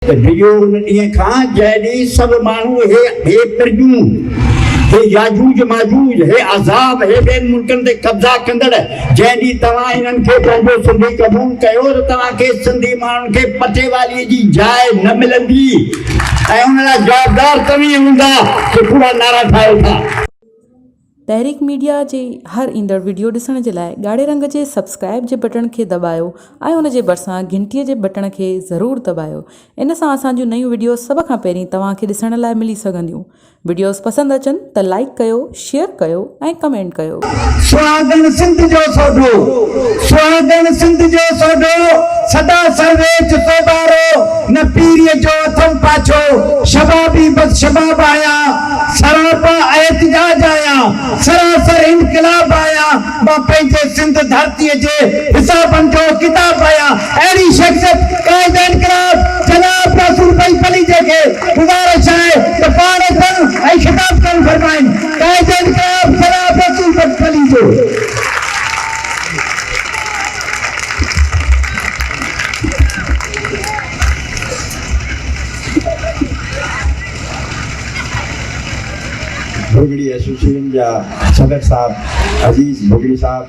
Video ॾींहं खां जॾहिं सभु माण्हू हे प्रजूं, हे याजूज माजूज, हे अज़ाब, हे ॿियनि मुल्कनि ते कब्ज़ा कंदड़, जंहिं ॾींहुं तव्हां इन्हनि खे पंहिंजो सिंधी क़बूल कयो त तव्हांखे सिंधी माण्हुनि खे पटेवालीअ जी जाइ न मिलंदी ऐं उन लाइ जवाबदार तव्हीं हूंदा कि पूरा नारा ठाहियो था। तहरीक मीडिया जे हर ईंदड़ वीडियो ॾिसण जे लाइ ॻाढ़े रंग जे सब्सक्राइब जे बटन खे दॿायो ऐं उन जे भरिसां घंटीअ जे बटन खे ज़रूरु दॿायो। इन सां असांजूं नयूं वीडियो सभ खां पहिरीं तव्हांखे ॾिसण लाइ मिली सघंदियूं। वीडियोस पसंदि अचनि त लाइक कयो, शेयर कयो ऐं कमेंट कयो। सुहागन सिंध जो सोढो, सुहागन सिंध जो सोढो, सदा सर्वेच सोबारो, न पीरीअ जो अथम पाछो, शबाबी बद शबाब आया, सरापा एहतिजाज आया, सरासर इनकलाब आया, मां पंहिंजे सिंध धरतीअ जे हिसाबनि जो किताब आया। अहिड़ी शख्सियत काइद इनकलाब जनाब रसूल भाई पली जेके गुज़ारिश आहे त पाण अचनि ऐं खिताब कनि फरमाइनि। काइद इनकलाब जनाब रसूल भाई पली जो भुगड़ी एसोसिएशन जा सदर साहब, अजीज भुगड़ी साहब,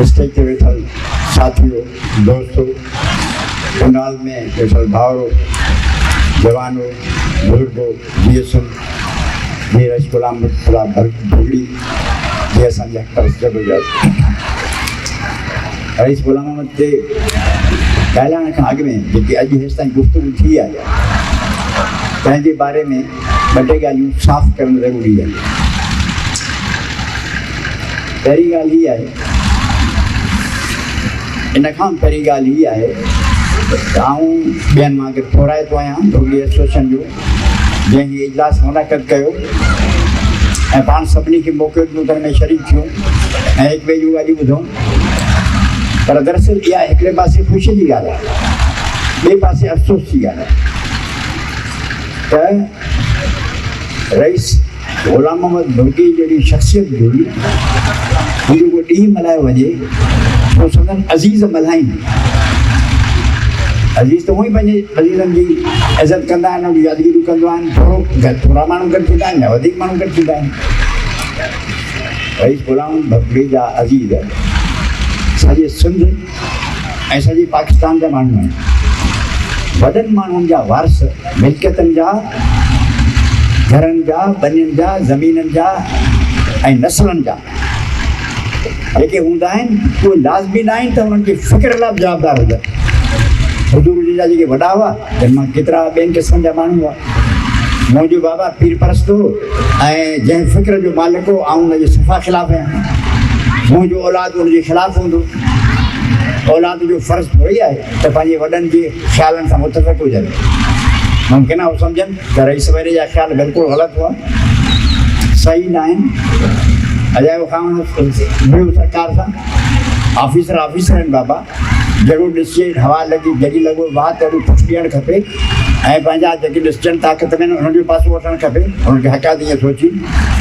स्टेज ते वेठल साथियों, दोस्तों, पंडाल में वेठल भावरो, जवानों, बुजुर्गों, जीएसओ, जी रईस गुलाम भुगड़ी, जी असांजा तरस जबरदस्त रईस गुलाम अहमद ते ॻाल्हाइण खां अॻु में जेकी अॼु हेसि ताईं गुफ़्तगू थी आहे तंहिंजे बारे में ॿ टे ॻाल्हियूं साफ़ करणु ज़रूरी आहे। पहिरीं ॻाल्हि हीअ आहे, इन खां पहिरीं ॻाल्हि हीअ आहे त आऊं ॿियनि मां थोराइतो आहियां भुगड़ी एसोसिएशन जो, जंहिं इजलास मुनक़द कयो ऐं पाण सभिनी खे मौक़ो ॾिनो त में शरीक थियूं ऐं हिक ॿिए जूं ॻाल्हियूं ॿुधूं। पर दरअसल इहा हिकिड़े पासे ख़ुशी जी ॻाल्हि आहे, ॿिए पासे अफ़सोस जी ॻाल्हि आहे त रईस गुलाम अहमद भुगड़ी जहिड़ी शख़्सियत हुई, हुनजो को ॾींहुं मल्हायो वञे तो संदन अज़ीज़ मल्हाइनि। अज़ीज़ त उहो ई पंहिंजे अज़ीज़नि जी इज़त कंदा आहिनि, उनजी यादगिरियूं कंदा आहिनि। थोरा माण्हू गॾु थींदा आहिनि या वधीक माण्हू गॾु थींदा आहिनि। रईस गुलाम भुगड़ी जा अज़ीज़ सॼे सिंध ऐं सॼे पाकिस्तान जा माण्हू आहिनि। वॾनि माण्हुनि जा वारस, मिल्कियतनि जा, घरनि जा, बनियुनि जा, ज़मीननि जा ऐं नसलनि जा जेके हूंदा आहिनि उहे लाज़मी न आहिनि त उन्हनि खे फ़िक्र लाइ जवाबदार हुजनि। हुजूर जा जेके वॾा हुआ जंहिं मां केतिरा ॿियनि क़िस्मनि जा माण्हू हुआ। मुंहिंजो बाबा पीर परस्त हो ऐं जंहिं फ़िक्र जो मालिक हो, आउं हुनजे सफ़ा ख़िलाफ़ु आहियां। मुंहिंजो औलाद उनजे ख़िलाफ़ु हूंदो। औलाद जो फ़र्ज़ु थोरी आहे त पंहिंजे वॾनि जे ख़्यालनि सां मुतफ़िक़ हुजनि। मुमकिन आहे उहो सम्झनि त रईस वरे जा ख़्याल बिल्कुलु ग़लति हुआ, सही न आहिनि। अजायो खां ॿियो सरकार सां ऑफिसर आहिनि बाबा, ज़रूरु ॾिसिजे हवा लॻी जॾहिं लॻो वाह त अहिड़ो पुछ ॾियणु खपे ऐं पंहिंजा जेके ॾिसजनि ताक़त में उन्हनि जो पासो वठणु खपे। उन्हनि खे हक़ायत ईअं सोची,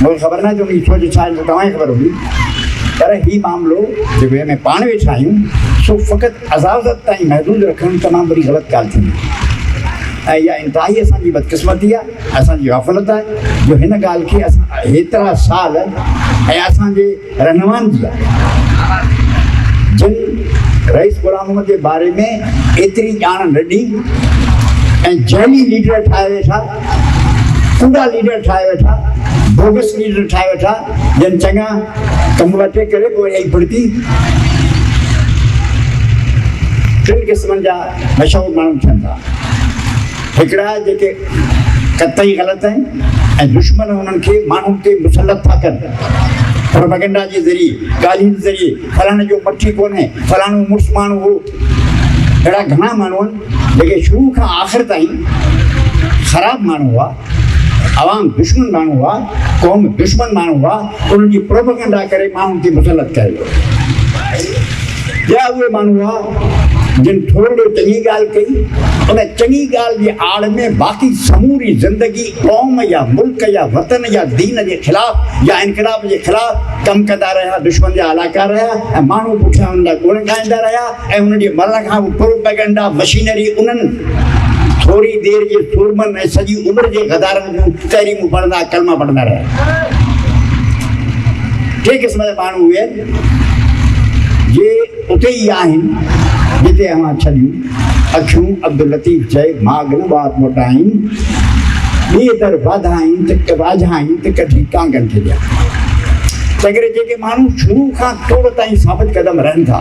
मूंखे ख़बर न आहे त उनजी सोच छा आहे, तव्हांखे ख़बर हूंदी। पर हीउ मामिलो जेको हिन में पाण वेठा आहियूं सो फ़क़ति अज़ाज़त ताईं महदूदु रखणु तमामु वॾी ग़लति ॻाल्हि थींदी ऐं इहा इंतिहाई असांजी बदक़िस्मती आहे, असांजी ग़फ़लत आहे जो हिन ॻाल्हि खे असां हेतिरा साल ऐं असांजे रहनुमानि जी आहे जिन रईस गुलाम अहमद जे बारे में एतिरी ॼाण न ॾी ऐं जैली लीडर ठाहे वेठा, कूड़ा लीडर ठाहे वेठा, बोगस लीडर ठाहे वेठा, जन चङा कम वठे करे पोइ इहा ई फुड़ती टिनि क़िस्मनि जा मशहूरु माण्हू थियनि था। हिकिड़ा जेके कतई ग़लति आहिनि ऐं दुश्मन उन्हनि खे माण्हुनि ते मुसलत था कनि प्रोपेगेंडा जे ज़रिए, ॻाल्हियुनि जे ज़रिए, फलाणे जो मठी कोन्हे, फलाणो मुड़ुसु माण्हू हो। अहिड़ा घणा माण्हू आहिनि जेके शुरू खां आख़िर ताईं ख़राबु माण्हू हुआ, आवाम दुश्मन माण्हू हुआ, क़ौम दुश्मन माण्हू हुआ, उन्हनि जी प्रोपेगेंडा करे माण्हुनि खे मुसलत कयो। या उहे माण्हू हुआ जिन थोरो चङी ॻाल्हि कई, उन चङी ॻाल्हि जी आड़ में बाक़ी समूरी ज़िंदगी क़ौम या मुल्क या वतन या दीन जे ख़िलाफ़ु या इनकलाब जे ख़िलाफ़ु कमु कंदा रहिया, दुश्मन जा हलाका रहिया ऐं माण्हू पुठियां उन्हनि लाइ गुण ॻाईंदा रहिया ऐं उन्हनि जे मरण खां प्रोपेगेंडा मशीनरी उन्हनि थोड़ी देर जे सुरमन ऐं सॼी उमिरि जे गदारनि जूं तहरीमूं पढ़ंदा कलमा पढ़ंदा रहिया। टे क़िस्म जा माण्हू उहे जे उते ई आहिनि जिते अवां छॾियूं। अखियूं अब्दुल लतीफ़ चए माग न बात मोटाइनि, ॿिए दर वाधाइनि त वाझाइनि त कढी कांगनि खे ॾिया। तंहिं करे जेके माण्हू शुरू खां तोड़ ताईं साबित क़दम रहनि था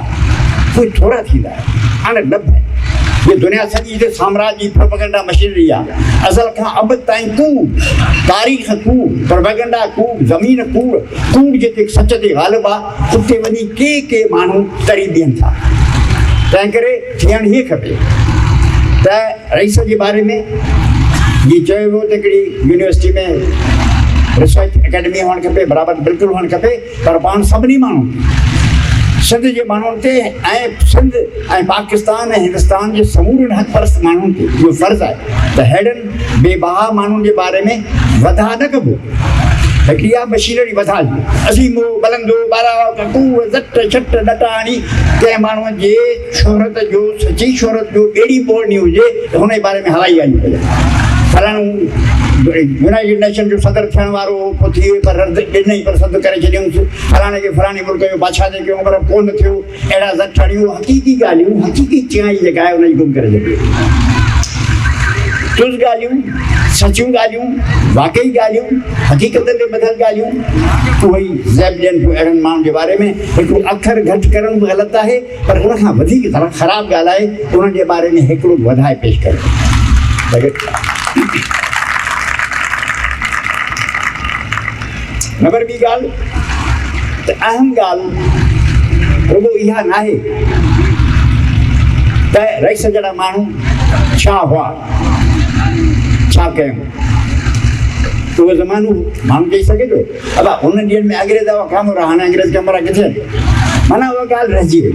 उहे थोरा थींदा आहिनि। हाणे डब आहे ये दुनिया सॼी हिते साम्राज्य जी प्रोपेगेंडा मशीनरी आहे। असल खां अब ताईं कूड़, तारीख़ कूड़, प्रोपेगेंडा कूड़, ज़मीन कूड़, कूड़ जिते सच ते ग़ालिब आहे उते वञी के माण्हू तरी ॾियनि था। तंहिं करे थियणु हीअ खपे त रईस जे बारे में जीअं चयो वियो त हिकिड़ी यूनिवर्सिटी में रिसर्च अकेडमी हुअणु खपे, बराबरि बिल्कुलु हुअणु खपे, पर पाण सभिनी माण्हुनि सिंध जे माण्हुनि ते ऐं सिंध ऐं पाकिस्तान ऐं हिंदुस्तान जे समूरनि हक़ परस्त माण्हुनि ते इहो फ़र्ज़ु आहे त अहिड़नि बेबाहा माण्हुनि जे बारे में वधा न कबो। हिकिड़ी आहे मशीनरी वधाइणी, असीमो बलंदो ॿारहं कूड़ झट छट नटाणी कंहिं माण्हूअ जे शोहरत जो सची शोहरत जो अहिड़ी बोलणी हुजे त हुन जे बारे में हवाई ॻाल्हियूं कजे। फलाणो यूनाइटेड नेशन जो सदर थियण वारो पोइ थी वियो पर रद्द ॾिनई पर सद करे छॾियऊंसि, फलाणे खे फलाणे मुल्क जो बादशाह जे कयूं पर कोन थियो। अहिड़ा ज़ठड़ियूं हक़ीक़ी ॻाल्हियूं, हक़ीक़ी चियाई जेका आहे उनजी गुम करे छॾियो। तुज़ ॻाल्हियूं, सचियूं ॻाल्हियूं, वाक़ई ॻाल्हियूं, हक़ीक़त ते ॿधल ॻाल्हियूं उहे ई ज़ैब ॾियनि पियूं अहिड़नि माण्हुनि जे बारे में। हिकिड़ो अखर घटि करणु बि ग़लति आहे पर उनखां वधीक ख़राबु ॻाल्हि आहे उन्हनि जे बारे में हिकिड़ो वधाए पेश करे। नंबर ॿी ॻाल्हि त अहम ॻाल्हि रुॻो इहा न आहे त रईस जहिड़ा माण्हू छा हुआ, छा कयूं। उहो ज़मानो माण्हू चई सघे थो अबा हुन ॾींहंनि में अंग्रेज़ हुआ कम रहा, हाणे अंग्रेज़ कमरा किथे, माना उहा ॻाल्हि रहिजी वई।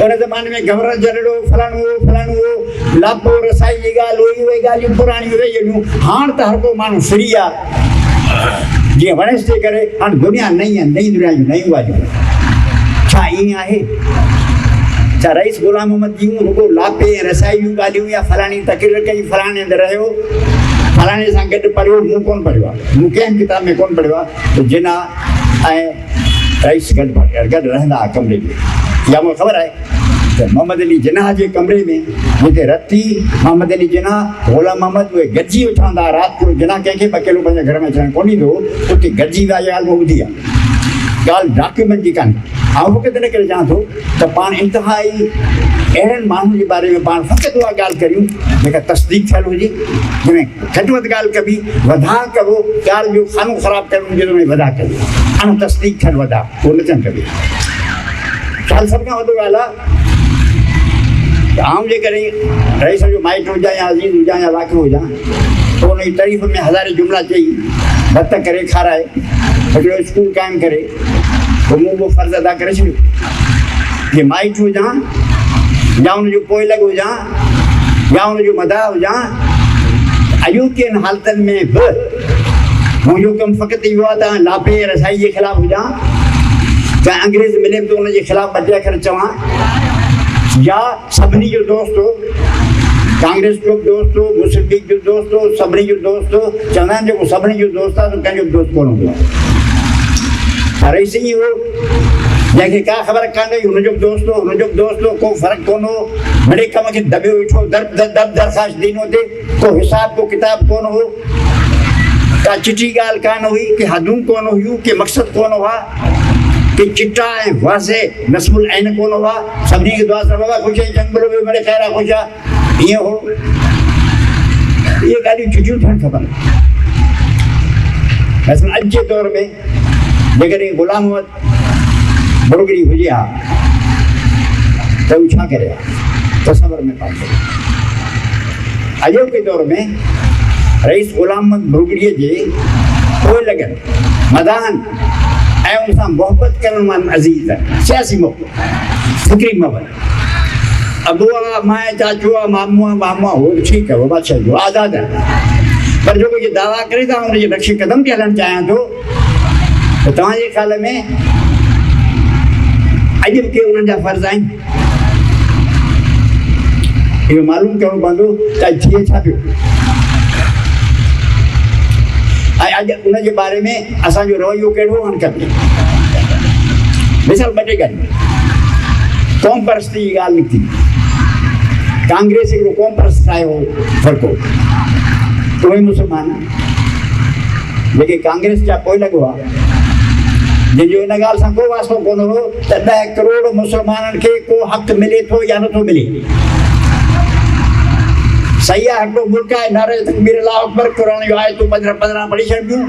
उन ज़माने में गवर्नर जनरल फलाणो लापो रसाई जी ॻाल्हि उहे ॻाल्हियूं पुराणियूं रही वञूं। हाणे त हर को माण्हू फ्री आहे, जीअं वणेसि थी करे। हाणे दुनिया नई आहे, नई दुनिया जूं नयूं ॻाल्हियूं। छा ईअं आहे छा रईस ग़ुलाम मोहम्मद जूं रुॻो लापे ऐं रसाई जूं ॻाल्हियूं या फलाणी तक़रीर कई, फलाणे हंधि रहियो, फलाणे सां गॾु पढ़ियो, मूं कोन पढ़ियो आहे, मूं कंहिं किताब में कोन पढ़ियो आहे त जिना ऐं रईस गॾु रहंदा हुआ कमरे में। या मूंखे ख़बर आहे त मोहम्मद अली जिनाह जे कमरे में जिते रती मोहम्मद अली जिनाह ग़ुलाम मोहम्मद उहे गॾिजी वठंदा, राति जो जिनाह कंहिंखे बि अकेलो पंहिंजे घर में अचणु कोन ईंदो, उते गॾिजी विया ॻाल्हि मूं ॿुधी आहे। ॻाल्हि डॉक्यूमेंट जी कान्हे। ऐं मूंखे त इन करे चवां थो त पाण इंतिहाई अहिड़नि माण्हुनि जे बारे में पाण फ़क़ति उहा ॻाल्हि करियूं जेका तस्दीक थियल हुजे, जंहिंमें घटि वधि ॻाल्हि कबी, वधा कबो, ॻाल्हि जो खानो ख़राबु करणु हुजे त हुन में वधा कबी, हाणे तस्दीक थियल वधा उहो न थियणु खपे। ख़्यालु सभ खां वॾो ॻाल्हि आहे त आउं जेकॾहिं रईस जो माइट हुजां या अज़ीज़ हुजां या वाक़िफ़ हुजां त हुनजी तारीफ़ में हज़ारे जुमिला चई, भत करे खाराए, हिकिड़ो स्कूल क़ाइमु करे, पोइ मूं उहो फ़र्ज़ु अदा करे छॾियो। जे माइट हुजां या हुनजो पोइ लॻ हुजां या हुनजो मदाह हुजां, अॼोकियुनि हालतुनि में बि मुंहिंजो कमु फ़क़ति इहो आहे त लापे ऐं रसाई जे ख़िलाफ़ु हुजां, चाहे अंग्रेज़ मिले तो उनजे ख़िलाफ़ु ॿ टे अखर चवां, या सभिनी जो दोस्त हो, कांग्रेस जो बि दोस्त हो, मुस्लिम लीग जो दोस्त हो, सभिनी जो दोस्त हो। चवंदा आहिनि जेको सभिनी जो दोस्त आहे त कंहिंजो बि दोस्त कोन हूंदो आहे। रईस ई हो जंहिंखे का ख़बर कान हुई, हुनजो बि दोस्त हो, हुनजो बि दोस्त हो, को फ़र्क़ु कोन हो। मिड़े कम खे दॿियो वेठो, दरख़्वास्त ॾिनो ते को हिसाब को किताब कोन हो, का चिटी ॻाल्हि कान हुई, के हदूं कोन हुयूं, के मक़सदु कोन हुआ, के चिटा ऐं वाज़े नस्मुल ऐन कोन हुआ। सभिनी खे दुआ सां बाबा ख़ुशि आहे, जंग भलो मिड़े ख़ैर आहे, ख़ुशि आहे, ईअं हो। इहे ॻाल्हियूं छुटियूं थियणु खपनि। मसइलनि अॼु जे दौर में जेकॾहिं ग़ुलाम मोहम्मद बुरगड़ी हुजे हा त हू छा करे हा, तसवर में पाए छॾे। अॼोके दौर में रईस ग़ुलाम मोहम्मद बुरगड़ीअ जे पोइ लॻनि मदाहनि ऐं उन सां मोहबत करण वारनि अज़ीज़ सियासी मोहबत, फ़िक्री मोहबत, अबू आहे, मां आहे, चाचो आहे, मामू आहे, मामू आहे, उहो ठीकु आहे, उहो बादशाह जो आज़ादु आहे। पर जेको इहे दावा करे था हुनजे नक्शे क़दम ते हलणु चाहियां थो त तव्हांजे ख़्याल में अॼु बि के उन्हनि जा फ़र्ज़ आहिनि? इहो मालूम करणो पवंदो त थिए छा पियो। ऐं अॼु उनजे बारे में असांजो रवैयो कहिड़ो हुअणु खपे। मिसाल ॿ टे ॻाल्हियूं। क़ौम परस्ती जी ॻाल्हि निकिती। कांग्रेस हिकिड़ो क़ौम परस्त ठाहियो फ़र्क़ो, उहे मुस्लमान जेके कांग्रेस जा पोइ लॻो आहे, जंहिंजो इन ॻाल्हि सां को वास्तो कोन हो त 10 करोड़ मुस्लमाननि खे को हक़ मिले थो या नथो मिले। सही आहे, हिकिड़ो मुल्क आहे, नारे तकबीर अल्लाह अकबर, क़ुर जो आयतूं 15 पढ़ी छॾिबियूं,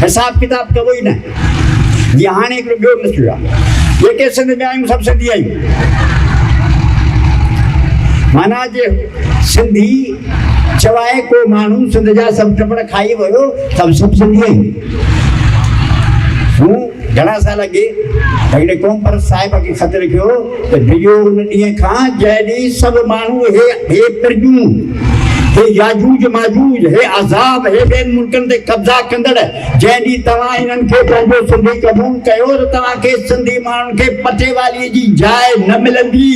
हिसाब किताब कबो ई न। जीअं हाणे हिकिड़ो ॿियो मसइलो आहे, जेके सिंध में आहियूं सभु सिंधी आहियूं, माना जे सिंधी चवाए को माण्हू सिंध जा सभु टपड़ खाई वियो, सभु सिंधी आहियूं। हूं घणा साल अॻे हिकिड़े क़ौम परस्त साहिब खे ख़त लिखियो त डिॼो उन ॾींहं खां जंहिं ॾींहुं सभु माण्हू हे पिरजूं, हे याजूज माजूज, हे अज़ाब, हे ॿियनि मुल्कनि ते कब्ज़ा कंदड़, जंहिं ॾींहुं तव्हां हिननि खे पंहिंजो सिंधी क़बूल कयो त तव्हांखे सिंधी माण्हुनि खे पटे वालीअ जी जाइ न मिलंदी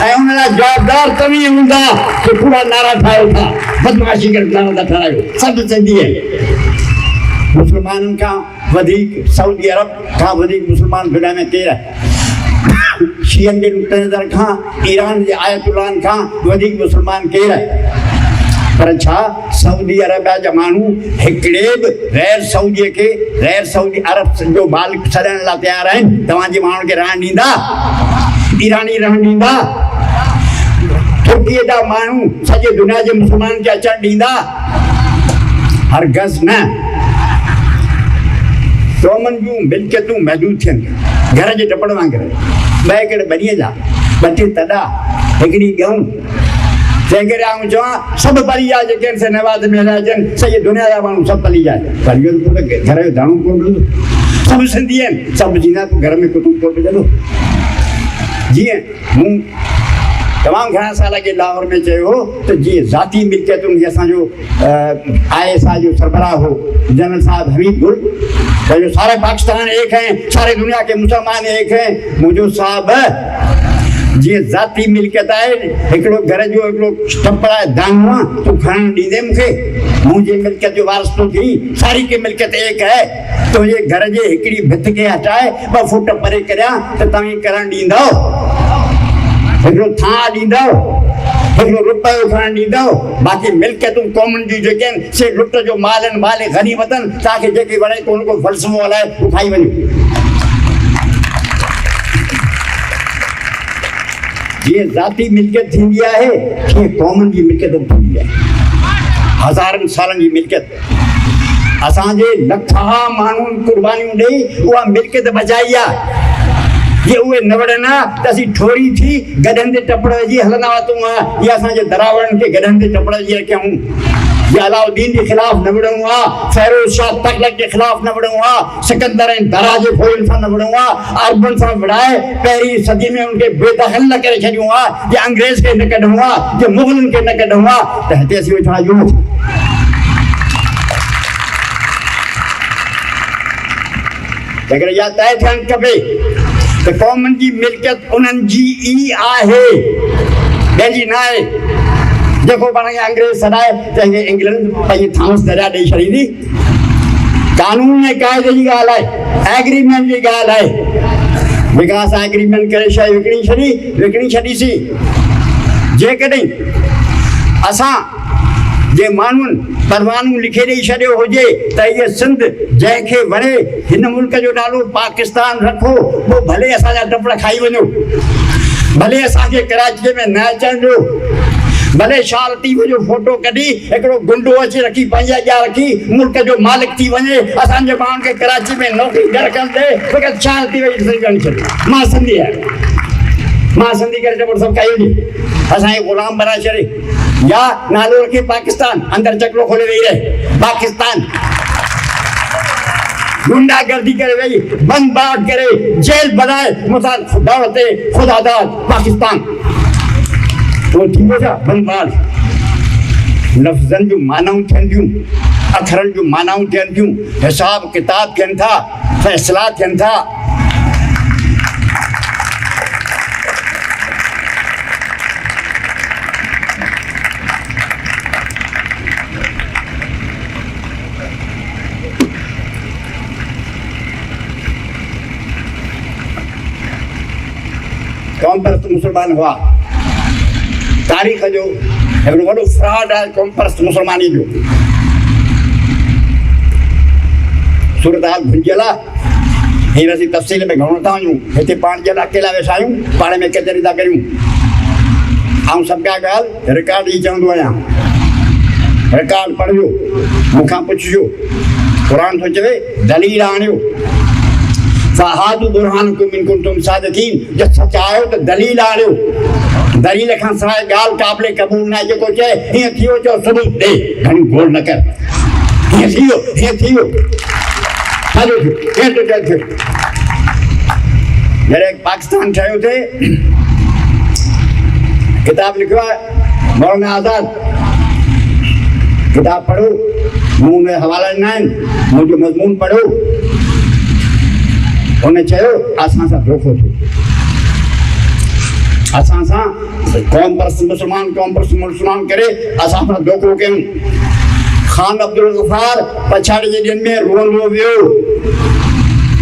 ऐं उन लाइ जवाबदार तव्हीं हूंदा कि पूरा नारा ठाहियो था, बदमाशी करे नारा था ठाहियो, सभु सिंधी आहिनि। मुस्लमाननि खां वधीक सऊदी अरब खां वधीक मुस्लमान दुनिया में केरु आहे? शियनि जे नुक़्ते नज़र खां, ईरान जे आयतुल्लाहनि खां वधीक मुस्लमान केरु आहे? पर छा सऊदी अरबिया जा माण्हू हिकिड़े बि गैर सऊदीअ खे, गैर सऊदी अरब जो मालिक छॾण लाइ तयारु आहिनि? तव्हांजे माण्हुनि खे रहणु ॾींदा? ईरानी रहणु ॾींदा? तुर्कीअ जा माण्हू सॼे दुनिया जे मुस्लमाननि खे अचणु ॾींदा? हरगज़ न। क़ौमनि जूं मिल्कियतूं महदूद थियनि, घर जे टपड़ वांगुरु, ॿ हिकिड़े ॿनीअ जा, 2 टे तॾा, हिकिड़ी ॻऊं। तंहिं करे आऊं चवां सभु पली जा जेके आहिनि से नवाज़ में हलिया अचनि, सॼी दुनिया जा माण्हू सभु पली जा। पर इहो त घर जो दाणो कोन मिलंदो, सभु सिंधी आहिनि, सभु चींदा तूं घर में कुतुब कोन मिलंदो। जीअं मूं तमामु घणा साल अॻे लाहौर में चयो हो त जीअं ज़ाती मिल्कियतुनि खे असांजो ISI जो सरबराह हो जनरल साहब हमीद गुल, जो सारे पाकिस्तान एक हैं, सारे दुनिया के मुसलमान एक हैं। मुंहिंजो साहब जीअं ज़ाती मिल्कियत आहे, हिकिड़ो घर जो हिकिड़ो टपड़ आहे, दानो आहे, तूं खणणु ॾींदे मूंखे? मुंहिंजी मिल्कियत जो वारिस थो थी, सारी की मिल्कियत एक है। तुंहिंजे घर जे हिकिड़ी भित खे हटाए 2 फुट परे करियां त तव्हां करणु ॾींदव? हिकिड़ो थां ॾींदव, हिकिड़ो रुपयो खणणु ॾींदव? बाक़ी मिल्कियतूं क़ौमुनि जूं जेके आहिनि से लुट जो माल आहिनि, माल गनीमत आहिनि, तव्हांखे जेके वणे कोन को फ़लसफ़ो हलाए खाई वञो। जीअं ज़ाती मिल्कियत थींदी आहे, तीअं क़ौमुनि जी मिल्कियत थींदी आहे, हज़ारनि सालनि जी मिल्कियत। असांजे लखा माण्हुनि कुर्बानियूं ॾेई उहा मिल्कियत बचाई आहे। जे उहे न वड़नि हा त असीं ठोरी थी गॾनि ते टपड़ विझी हलंदा वरितूं हा, या असांजे दरावड़नि खे गॾनि ते टपड़ विझी रखियऊं, या अलाउद्दीन जे ख़िलाफ़ न विढ़ूं हा, फ़ैरोज़ शाह तग़लक़ जे ख़िलाफ़ न विढ़ूं हा, सिकंदर ऐं दरा जे फ़ौजनि सां न विढ़ूं हा, अरबनि सां विढ़ाए पहिरीं सदी में उनखे बेदख़ल न करे छॾियूं हा, जे अंग्रेज़ खे न कढूं हा, जे मुग़लनि खे न कढूं हा, त हिते असीं वेठा आहियूं। तंहिं करे इहा तइ थियणु खपे त क़ौमुनि जी मिल्कियत उन्हनि जी ई आहे, ॿियनि न आहे। जेको पाण खे अंग्रेज़ सॾाए तंहिंखे इंग्लैंड पंहिंजी थामस दरिया ॾेई छॾींदी। कानून ऐं क़ाइदे जी ॻाल्हि आहे, एग्रीमेंट जी ॻाल्हि आहे। विकास एग्रीमेंट करे शइ विकिणी छॾीसीं। जेकॾहिं असां जे माण्हुनि परवानू लिखे ॾेई छॾियो हुजे त इहा सिंध जंहिंखे वणे हिन मुल्क जो नालो पाकिस्तान रखो, पोइ भले असांजा टपड़ खाई वञो, भले असांखे कराची में न अचणु ॾियो, भले शाह लतीफ़ जो फोटो कढी हिकिड़ो गुंडो अची रखी पंहिंजा अॻियां रखी मुल्क जो मालिक थी वञे, असांजे माण्हुनि खे कराची में नौकरी घर कंदे फ़क़ति शाह लतीफ़ जी खणी छॾे। मां सिंधी आहियां, मां सिंधी करे टपड़ सभु खाई वञे, असांखे ग़ुलाम बनाए छॾे, या नालो रखे पाकिस्तान, अंदरि चकलो खोले वेही रहे पाकिस्तान, गुंडागर्दी करे वेही, बंद बाट करे, जेल बनाए, मूंसां दौड़ते ख़ुदादाद पाकिस्तान। उहो थींदो छा? बंद बाट। लफ़्ज़नि जूं मानाऊं थियनि थियूं, अखरनि जूं मानाऊं थियनि थियूं, हिसाब किताब थियनि था, फ़ैसिला थियनि था। कौम परस्त मुसलमान हुआ। तारीख़ जो हिकिड़ो वॾो फ्रॉड आहे कौम परस्त मुसलमानी जो। सूरत हाल भुलियल आहे। हींअर असीं तफ़सील में घणो था वञूं। हिते पाण ॼण अकेला वेठा आहियूं, पाण में कचहरी था करियूं। ऐं सभु का ॻाल्हि रिकॉर्ड ई चवंदो आहियां, रिकॉर्ड पढ़ियो, मूंखां पुछिजो। क़ुरान थो चवे दलील आणियो, फ़हादु बुरहानकुम इन कुंतुम सादिक़ीन। जब सच आयो त दलील आणियो। दलील खां सवाइ ॻाल्हि क़ाबिले क़बूल न आहे। जेको चए हीअं थी वियो, चओ सबूत ॾे, घणी गोल न कर। हीअं थी वियो, हीअं थी वियो, छाजो थियो, कीअं थो चए थियो। जॾहिं पाकिस्तान ठहियो थिए, किताब लिखियो आहे मौलाना आज़ाद, किताब पढ़ो, मूं में हवाला ॾिना आहिनि, मुंहिंजो मज़मून पढ़ो। उन चयो असां सां धोखो थियो, असां सां कौम परस्त मुसलमान करे असां सां धोखो कयूं। ख़ान अब्दुल गफ़ार पछाड़ी जे ॾींहंनि में रोअंदो वियो।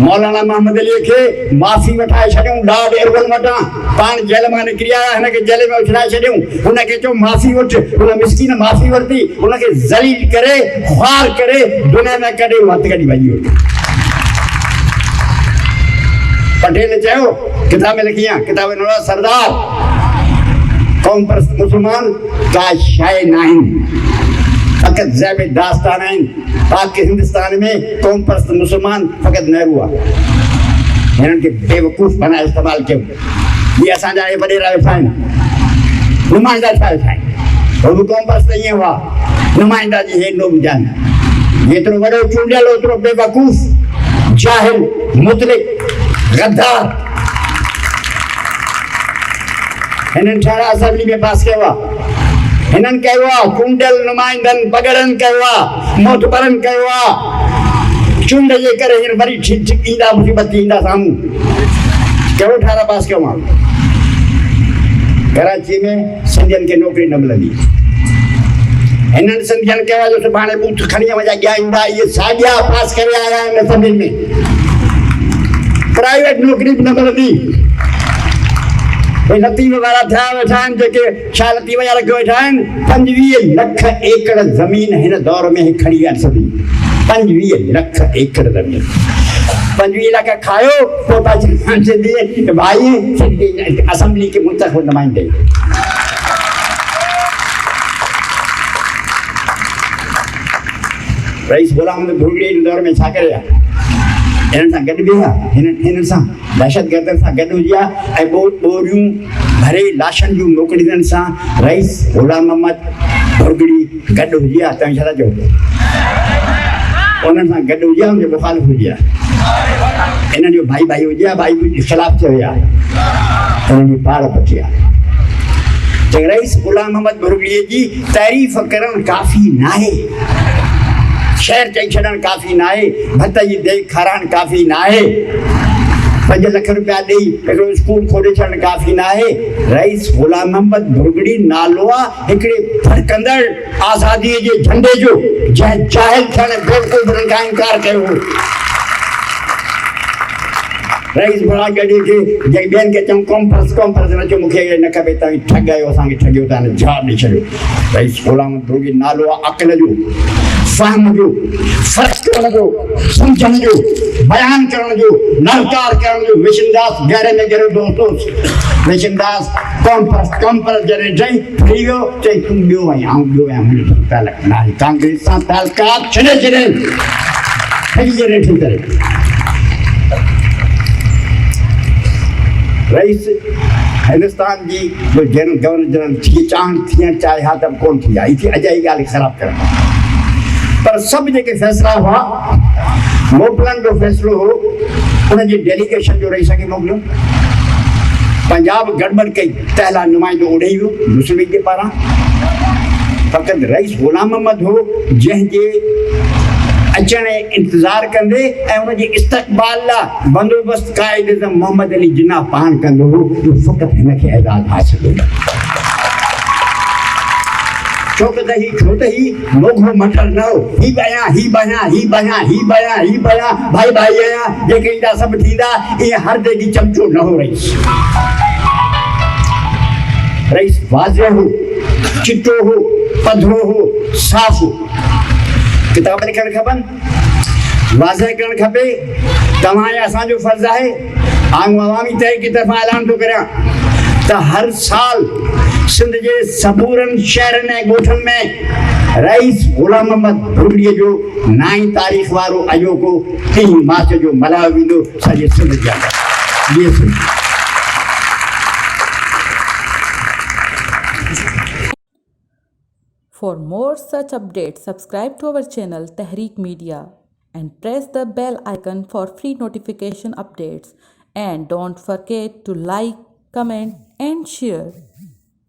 मौलाना मोहम्मद अली खे माफ़ी वठाए छॾियूं, ॾाढ एरवल वटां। पाण जेल मां निकिरी आया, हिनखे जेल में उछलाए छॾियूं। हुनखे चयो माफ़ी वठ, हुन मिसकीन माफ़ी वरिती। हुनखे ज़लील करे, ख़्वार करे दुनिया में कॾहिं हथ कढी भॼी वियो। पटेल चयो, किताब में लिखी आहे, किताब में सरदार कौम परस्त मुसलमान का शइ न आहिनि, फ़क़ति ज़ैब दास्तान आहिनि। पाक हिंदुस्तान में कौम परस्त मुसलमान फ़क़ति नेहरू आहे। हिननि खे बेवकूफ़ बनाए इस्तेमालु कयो। ये असांजा हे वॾेरा वेठा आहिनि, नुमाइंदा छा वेठा आहिनि। हो बि कौम परस्त ईअं हुआ, नुमाइंदा जी हे लोग जान। जेतिरो वॾो चूंडियल ओतिरो बेवकूफ़, जाहिल, मुतलिक, गद्दार। हिननि ठाणा असेंबली में पास कयो आहे। हिननि कयो आहे चूंडियल नुमाइंदनि पगड़नि कयो आहे, मोतबरनि कयो आहे। चूंड जे करे हींअर वरी ईंदा मुसीबत ईंदा साम्हूं। कहिड़ो ठारा पास कयो आहे? कराची में सिंधियुनि खे नौकिरी न मिलंदी। हिननि सिंधियुनि कयो आहे जो सुभाणे बूथ खणी वञा अॻियां ईंदा। इहे साॻिया पास करे आया आहिनि असेंबली में। प्राइवेट नौकिरी बि न मिलंदी। लतीफ़ वारा थिया वेठा आहिनि, जेके छा लतीफ़ वारा रखियो वेठा आहिनि। 25 लख एकड़ ज़मीन हिन दौर में खणी विया आहिनि सभी। 25 लख एकड़ ज़मीन, 25 लख खायो, पोइ पाण सिंधी भाई असेंबली के मुंतख़ब नुमाइंदे। रईस गुलाम भुरगड़ी दौर में छा करे आहे? हिननि सां गॾु बीहा, हिननि सां दहशतगर्दनि सां गॾु हुजी आहे। ऐं ॿोरियूं भरे लाशनि जूं मोकिलींदड़ सां रईस गुलाम मोहम्मद भुरगड़ी गॾु हुजी आहे। तव्हां छा था चओ? उन्हनि सां गॾु हुजी आहे, उनजो मुखालिफ़ हुजी आहे। हिननि जो भाई हुजी आहे, भाई बि ख़िलाफ़ थियो आहे, हिननि जी पाड़ पची आहे। रईस गुलाम मोहम्मद भुरगड़ीअ जी तारीफ़ करणु काफ़ी न आहे, शहर चई छॾणु काफ़ी न आहे, भत जी देख खाराइणु काफ़ी न आहे, 5 लख रुपया ॾेई हिकिड़ो स्कूल खोले छॾणु काफ़ी न आहे। रईस गुलाम मोहम्मद भुरगड़ी नालो आहे हिकिड़े फड़कंदड़ आज़ादीअ जे झंडे जो, जंहिं जाहिल थियण बेवकूफ़ खां इनकार कयो हो। रईस भुरगड़ी खे जंहिं ॿियनि खे चऊं कौम परस्त न चयो, मूंखे न खपे, तव्हां ठॻायो, असांखे ठॻियो, तव्हां जवाबु ॾेई छॾियो। रईस गुलाम भुरगड़ी नालो आहे अक़ल जो, फ़हम जो, फ़र्क़ु करण जो, सम्झण जो, बयान करण जो, नलकार करण जो। विशनदास गहरे में गहरो दोस्तो विशनदास कौम परस्त जॾहिं चई थी वियो, चई तूं ॿियो आहीं, आउं ॿियो आहियां, मुंहिंजो तालुक न आहे। कांग्रेस सां तालुकात छॾे ठगी जे रेठी करे। रईस हिंदुस्तान जी जो गवर्नर जनरल थी थियणु चाहे हा त कोन थी आहे। अॼु जी ॻाल्हि ख़राबु करणु, पर सभु जेके फ़ैसिला हुआ, मोकिलण जो फ़ैसिलो हो, उनजी डेलीगेशन जो रईस खे मोकिलियो। पंजाब गड़बड़ कई, पहला नुमाइंदो उॾेई वियो मुस्लिम लीग जे पारां। फ़क़ति रईस गुलाम मोहम्मद हो जंहिंजे अचण इंतज़ारु कंदे ऐं उनजे इस्तक़बाल लाइ बंदोबस्तु क़ाइद एज़म मोहम्मद अली जिन्ना पाण कंदो हो। फ़क़ति हिनखे एज़ाज़ हासिल हो। छो त ही मोघो मटर न हो। ही बयां भाई आहियां, जेके ईंदा सभु थींदा। इहे हर देगी चमचो न हो रईस। रईस वाज़िह हो, चिट्टो हो, पधरो हो, साफ़ हो। किताब लिखणु खपनि, वाज़िह करणु खपे। तव्हां ऐं असांजो फर्ज़ आहे। आऊं अवामी तहरीक की तरफ़ां ऐलान थो करियां त हर साल सिंध जे सबूरनि शहरनि ऐं ॻोठनि में रईस ग़ुलाम मोहम्मद भुरड़ीअ जो 9 तारीख़ वारो अॼोको 3 मार्च जो मल्हायो वेंदो सॼे सिंध जे अंदरि। ये Sindh. For more such updates, subscribe to our channel Tehreek Media and press the bell icon for free notification updates. And don't forget to like, comment and share.